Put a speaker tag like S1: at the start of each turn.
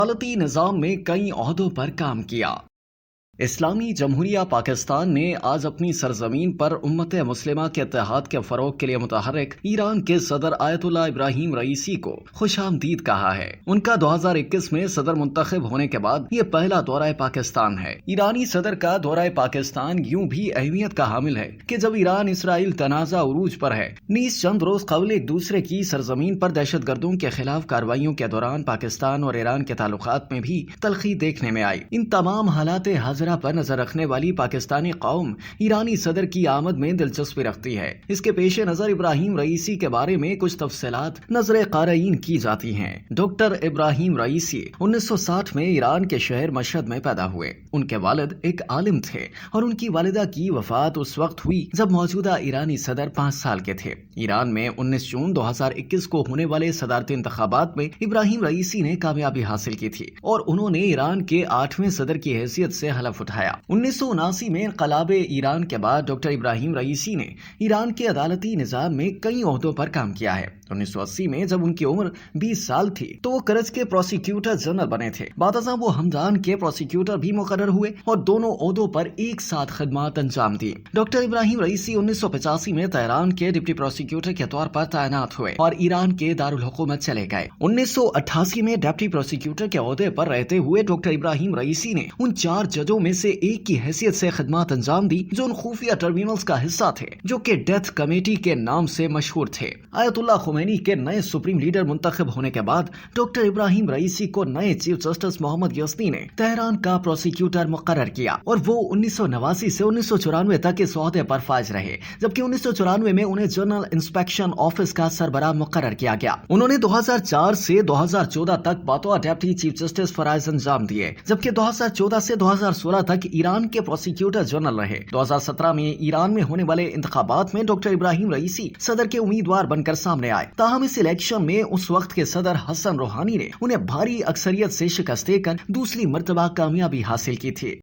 S1: عدالتی نظام میں کئی عہدوں پر کام کیا۔ اسلامی جمہوریہ پاکستان نے آج اپنی سرزمین پر امت مسلمہ کے اتحاد کے فروغ کے لیے متحرک ایران کے صدر آیت اللہ ابراہیم رئیسی کو خوش آمدید کہا ہے۔ ان کا 2021 میں صدر منتخب ہونے کے بعد یہ پہلا دورہ پاکستان ہے۔ ایرانی صدر کا دورہ پاکستان یوں بھی اہمیت کا حامل ہے کہ جب ایران اسرائیل تنازع عروج پر ہے، نیز چند روز قبل ایک دوسرے کی سرزمین پر دہشت گردوں کے خلاف کارروائیوں کے دوران پاکستان اور ایران کے تعلقات میں بھی تلخی دیکھنے میں آئی۔ ان تمام حالات حاضرہ پر نظر رکھنے والی پاکستانی قوم ایرانی صدر کی آمد میں دلچسپی رکھتی ہے۔ اس کے پیش نظر ابراہیم رئیسی کے بارے میں کچھ تفصیلات نظر قارئین کی جاتی ہیں۔ ڈاکٹر ابراہیم رئیسی 1960 میں ایران کے شہر مشہد میں پیدا ہوئے۔ ان کے والد ایک عالم تھے اور ان کی والدہ کی وفات اس وقت ہوئی جب موجودہ ایرانی صدر 5 سال کے تھے۔ ایران میں 19 جون 2021 کو ہونے والے صدارتی انتخابات میں ابراہیم رئیسی نے کامیابی حاصل کی تھی اور انہوں نے ایران کے 8ویں صدر کی حیثیت سے حلف اٹھایا۔ 1979 میں انقلاب ایران کے بعد ڈاکٹر ابراہیم رئیسی نے ایران کے عدالتی نظام میں کئی عہدوں پر کام کیا ہے۔ 1980 میں جب ان کی عمر 20 سال تھی تو وہ کرج کے پروسیکیوٹر جنرل بنے تھے۔ بعد ازاں وہ ہمدان کے پروسیکیوٹر بھی مقرر ہوئے اور دونوں عہدوں پر ایک ساتھ خدمات انجام دی۔ ڈاکٹر ابراہیم رئیسی 1985 میں تہران کے ڈپٹی پروسیکیوٹر کے طور پر تعینات ہوئے اور ایران کے دارالحکومت چلے گئے۔ 1988 میں ڈپٹی پروسیکیوٹر کے عہدے پر رہتے ہوئے ڈاکٹر ابراہیم رئیسی نے ان 4 ججوں میں سے ایک کی حیثیت سے خدمات انجام دی جو ان خفیہ ٹربیونلز کا حصہ تھے جو کہ ڈیتھ کمیٹی کے نام سے مشہور تھے۔ آیت اللہ خمینی کے نئے سپریم لیڈر منتخب ہونے کے بعد ڈاکٹر ابراہیم رئیسی کو نئے چیف جسٹس محمد یزنی نے تہران کا پروسیکیوٹر مقرر کیا اور وہ 1989 سے 1994 تک اس عہدے پر فائز رہے، جبکہ 1994 میں انہیں جنرل انسپیکشن آفس کا سربراہ مقرر کیا گیا۔ انہوں نے 2004 سے 2014 تک بطور ڈپٹی چیف جسٹس فرائض انجام دیے، جبکہ 2014 سے 2016 تک ایران کے پروسیکیوٹر جنرل رہے۔ 2017 میں ایران میں ہونے والے انتخابات میں ڈاکٹر ابراہیم رئیسی صدر کے امیدوار بن کر سامنے آئے، تاہم اس الیکشن میں اس وقت کے صدر حسن روحانی نے انہیں بھاری اکثریت سے شکست دے کر دوسری مرتبہ کامیابی حاصل کی تھی۔